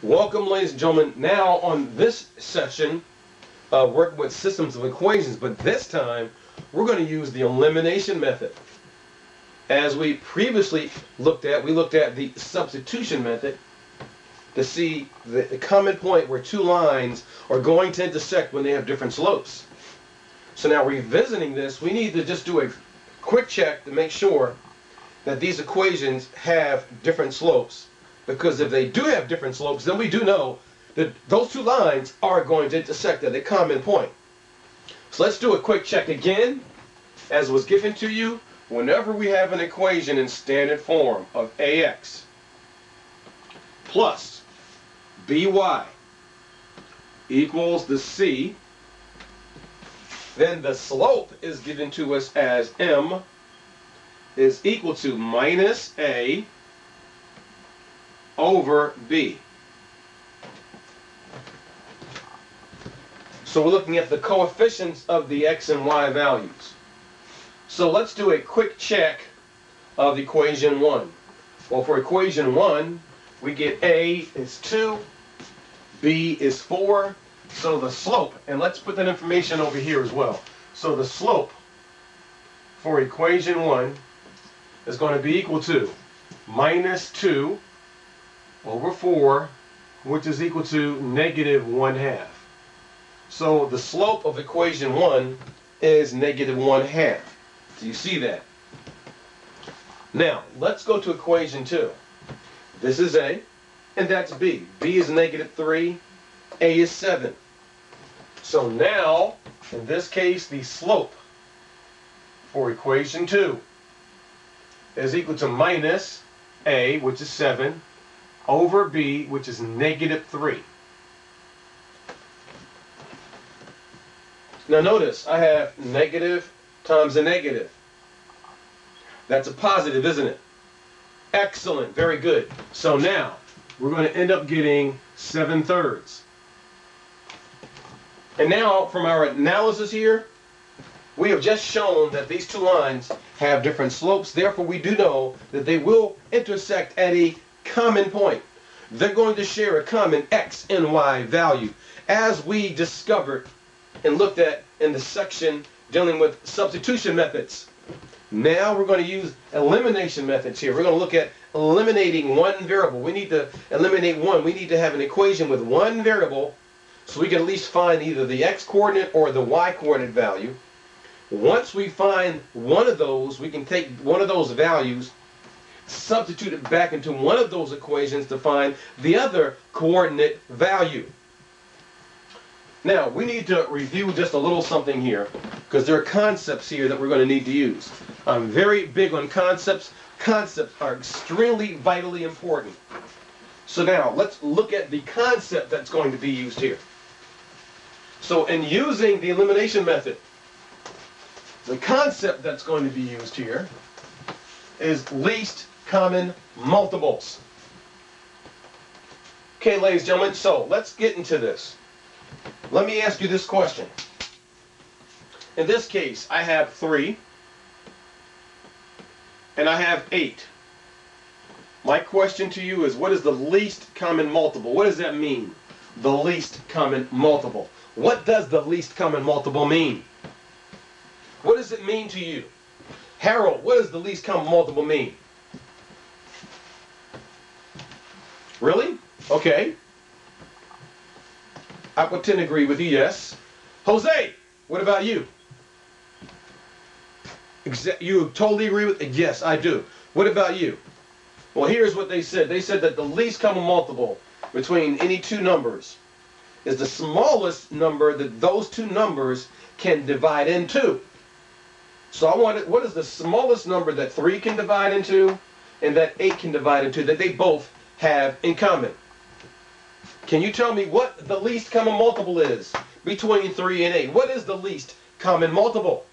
Welcome, ladies and gentlemen. Now on this session, working with systems of equations, but this time we're going to use the elimination method. As we previously looked at, we looked at the substitution method to see the common point where two lines are going to intersect when they have different slopes. So now revisiting this, we need to just do a quick check to make sure that these equations have different slopes. Because if they do have different slopes, then we do know that those two lines are going to intersect at a common point. So let's do a quick check again. As was given to you, whenever we have an equation in standard form of ax plus by equals the c, then the slope is given to us as m is equal to minus a over b. So we're looking at the coefficients of the x and y values. So let's do a quick check of equation 1. Well, for equation 1, we get a is 2, b is 4. So the slope, and let's put that information over here as well. So the slope for equation 1 is going to be equal to minus 2 over 4, which is equal to negative 1/2. So the slope of equation 1 is negative 1/2. Do you see that? Now, let's go to equation 2. This is A, and that's B. B is negative 3, A is 7. So now, in this case, the slope for equation 2 is equal to minus A, which is 7, over b, which is negative 3. Now notice, I have negative times a negative. That's a positive, isn't it? Excellent, very good. So now, we're going to end up getting 7/3. And now, from our analysis here, we have just shown that these two lines have different slopes. Therefore, we do know that they will intersect at a common point. They're going to share a common x and y value, as we discovered and looked at in the section dealing with substitution methods. Now we're going to use elimination methods here. We're going to look at eliminating one variable. We need to eliminate one. We need to have an equation with one variable so we can at least find either the x coordinate or the y coordinate value. Once we find one of those, we can take one of those values, substitute it back into one of those equations to find the other coordinate value. Now, we need to review just a little something here, because there are concepts here that we're going to need to use. I'm very big on concepts. Concepts are extremely vitally important. So now, let's look at the concept that's going to be used here. So in using the elimination method, the concept that's going to be used here is least common multiples. Okay, ladies and gentlemen, so let's get into this. Let me ask you this question. In this case, I have 3 and I have 8. My question to you is, what is the least common multiple? What does that mean? The least common multiple. What does the least common multiple mean? What does it mean to you? Harold, what does the least common multiple mean? Really? Okay. I would tend to agree with you, yes. Jose, what about you? You totally agree with it? Yes, I do. What about you? Well, here's what they said. They said that the least common multiple between any two numbers is the smallest number that those two numbers can divide into. So I wanted, what is the smallest number that 3 can divide into and that 8 can divide into that they both have in common? Can you tell me what the least common multiple is between 3 and 8? What is the least common multiple?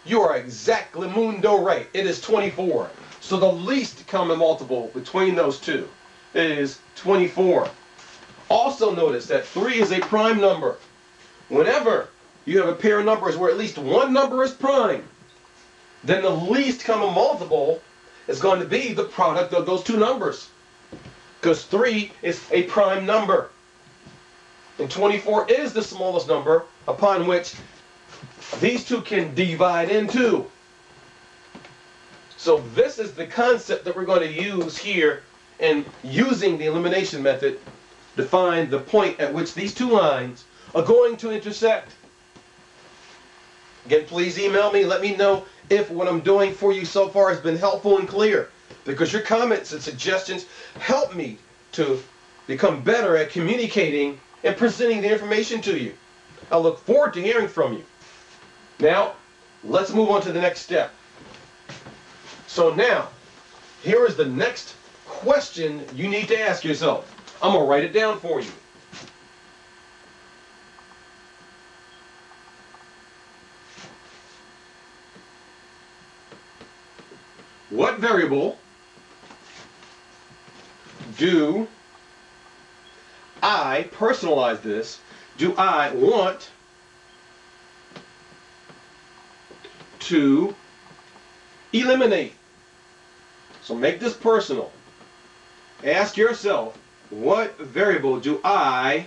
You are exactly mundo right. It is 24. So the least common multiple between those two is 24. Also notice that 3 is a prime number. Whenever you have a pair of numbers where at least one number is prime, then the least common multiple is going to be the product of those two numbers. because 3 is a prime number. And 24 is the smallest number upon which these two can divide into. So this is the concept that we're going to use here in using the elimination method to find the point at which these two lines are going to intersect. Again, please email me. Let me know if what I'm doing for you so far has been helpful and clear, because your comments and suggestions help me to become better at communicating and presenting the information to you. I look forward to hearing from you. Now, let's move on to the next step. So now, here is the next question you need to ask yourself. I'm going to write it down for you. What variable do I, personalize this, do I want to eliminate? So make this personal. Ask yourself, what variable do I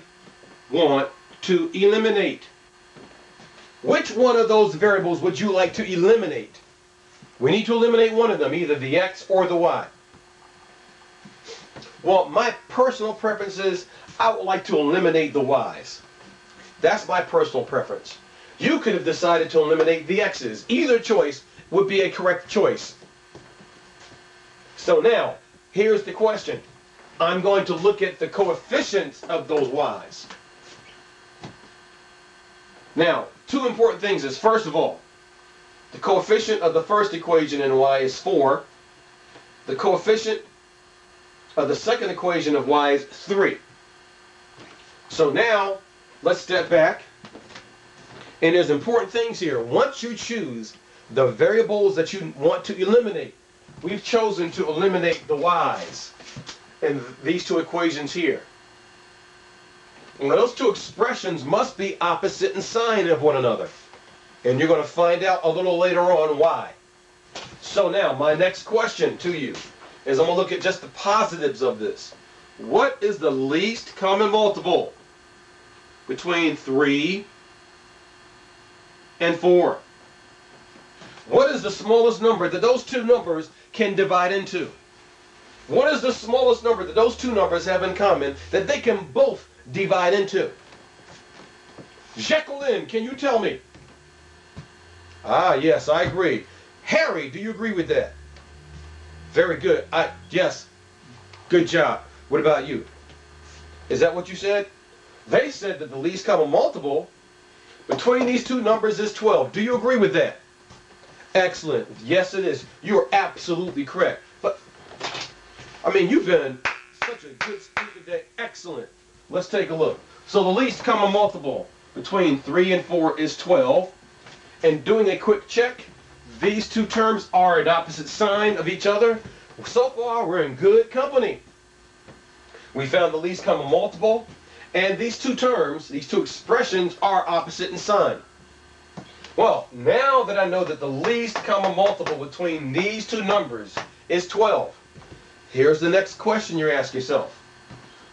want to eliminate? Which one of those variables would you like to eliminate? We need to eliminate one of them, either the x or the y. Well, my personal preference is I would like to eliminate the y's. That's my personal preference. You could have decided to eliminate the x's. Either choice would be a correct choice. So now, here's the question. I'm going to look at the coefficients of those y's. Now, two important things is, first of all, the coefficient of the first equation in y is 4. The coefficient of the second equation of y is 3. So now, let's step back. And there's important things here. Once you choose the variables that you want to eliminate, we've chosen to eliminate the y's in these two equations here. And those two expressions must be opposite in sign of one another. And you're going to find out a little later on why. So now, my next question to you is I'm going to look at just the positives of this. What is the least common multiple between 3 and 4? What is the smallest number that those two numbers can divide into? What is the smallest number that those two numbers have in common that they can both divide into? Jacqueline, can you tell me? Ah, yes, I agree. Harry, do you agree with that? Very good. Yes, good job. What about you? Is that what you said? They said that the least common multiple between these two numbers is 12. Do you agree with that? Excellent. Yes, it is. You are absolutely correct. But, I mean, you've been such a good speaker today. Excellent. Let's take a look. So the least common multiple between 3 and 4 is 12. And doing a quick check, these two terms are an opposite sign of each other. So far, we're in good company. We found the least common multiple, and these two terms, these two expressions, are opposite in sign. Well, now that I know that the least common multiple between these two numbers is 12, here's the next question you're asking yourself.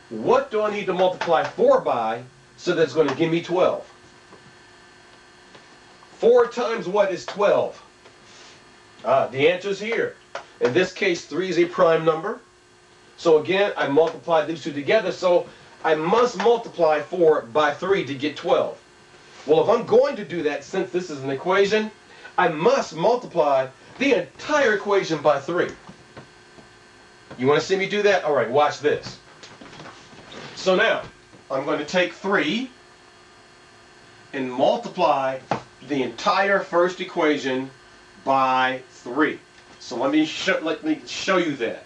What do I need to multiply 4 by so that it's going to give me 12? 4 times what is 12? The answer is here. In this case, 3 is a prime number. So again, I multiply these two together, so I must multiply 4 by 3 to get 12. Well, if I'm going to do that, since this is an equation, I must multiply the entire equation by 3. You want to see me do that? All right, watch this. So now, I'm going to take 3 and multiply the entire first equation by 3. So let me show you that.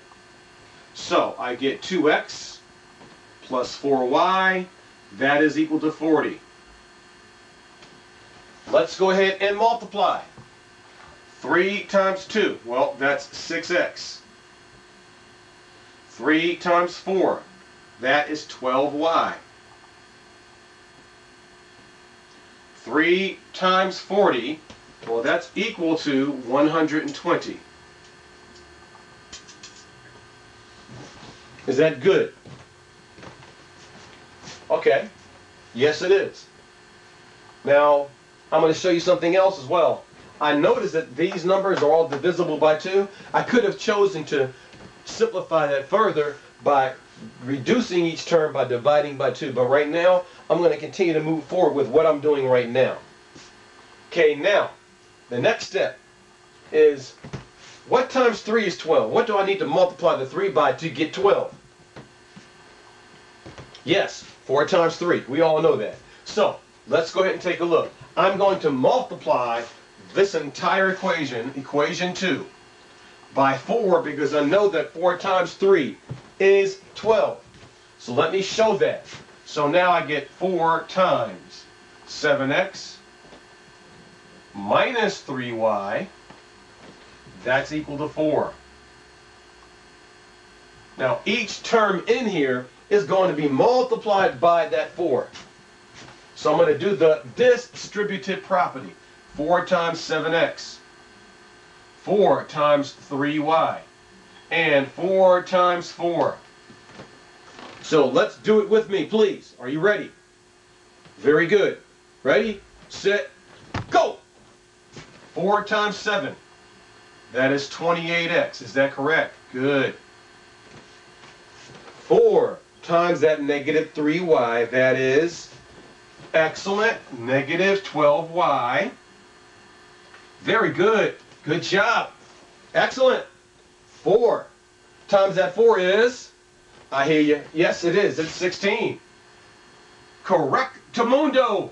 So I get 2x plus 4y, that is equal to 40. Let's go ahead and multiply. 3 times 2, well, that's 6x. 3 times 4, that is 12y. 3 times 40, well, that's equal to 120. Is that good? Okay. Yes, it is. Now, I'm going to show you something else as well. I noticed that these numbers are all divisible by 2. I could have chosen to simplify that further by reducing each term by dividing by 2. But right now, I'm going to continue to move forward with what I'm doing right now. Okay, now, the next step is, what times 3 is 12? What do I need to multiply the 3 by to get 12? Yes, 4 times 3. We all know that. So, let's go ahead and take a look. I'm going to multiply this entire equation, equation 2, by 4 because I know that 4 times 3 is 12. So let me show that. So now I get 4 times 7x minus 3y. That's equal to 4. Now each term in here is going to be multiplied by that 4. So I'm going to do the distributive property. 4 times 7x, 4 times 3y, and 4 times 4. So let's do it with me, please. Are you ready? Very good. Ready, set, go! 4 times 7. That is 28x. Is that correct? Good. 4 times that negative 3y. That is excellent. Negative 12y. Very good. Good job. Excellent. 4 times that 4 is, I hear you. Yes, it is. It's 16. Correctamundo.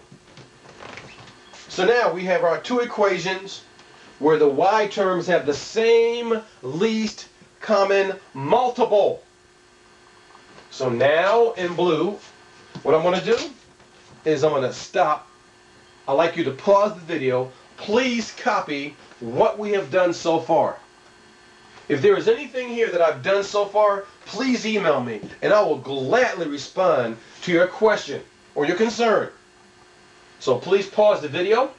So now we have our two equations where the y terms have the same least common multiple. So now in blue, what I'm going to do is I'm going to stop. I'd like you to pause the video. Please copy what we have done so far. If there is anything here that I've done so far, please email me and I will gladly respond to your question or your concern. So please pause the video,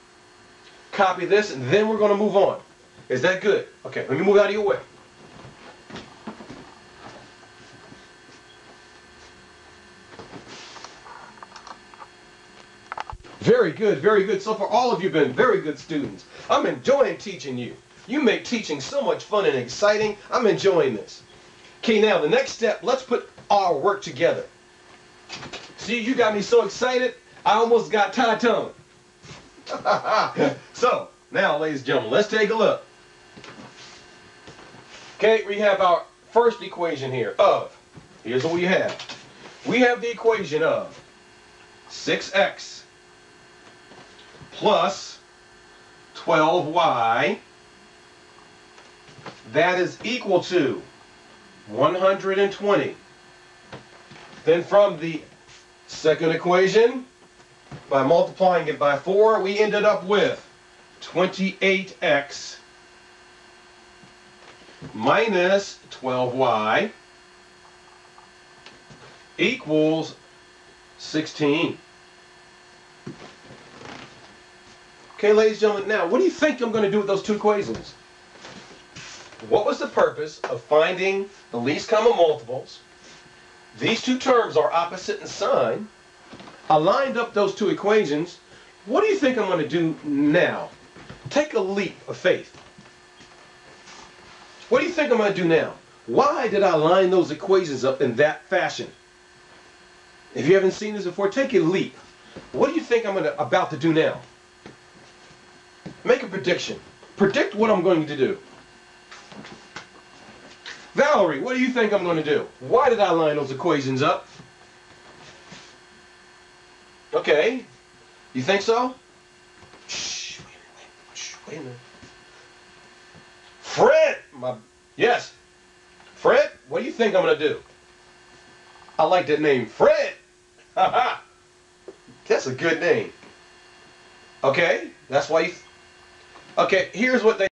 copy this, and then we're going to move on. Is that good? Okay, let me move out of your way. Very good, very good. So far, all of you have been very good students. I'm enjoying teaching you. You make teaching so much fun and exciting. I'm enjoying this. Okay, now the next step, let's put our work together. See, you got me so excited, I almost got tie-tongue. So, now, ladies and gentlemen, let's take a look. Okay, we have our first equation here of, here's what we have. We have the equation of 6x plus 12y. That is equal to 120. Then from the second equation, by multiplying it by 4, we ended up with 28x minus 12y equals 16. Okay, ladies and gentlemen, now what do you think I'm going to do with those two equations? What was the purpose of finding the least common multiples? These two terms are opposite in sign. I lined up those two equations. What do you think I'm going to do now? Take a leap of faith. What do you think I'm going to do now? Why did I line those equations up in that fashion? If you haven't seen this before, take a leap. What do you think I'm about to do now? Make a prediction. Predict what I'm going to do. Valerie, what do you think I'm going to do? Why did I line those equations up? Okay. You think so? Shh, wait a minute. Fred! Yes. Fred, what do you think I'm going to do? I like that name, Fred. Haha. That's a good name. Okay, that's why you... Okay, here's what they...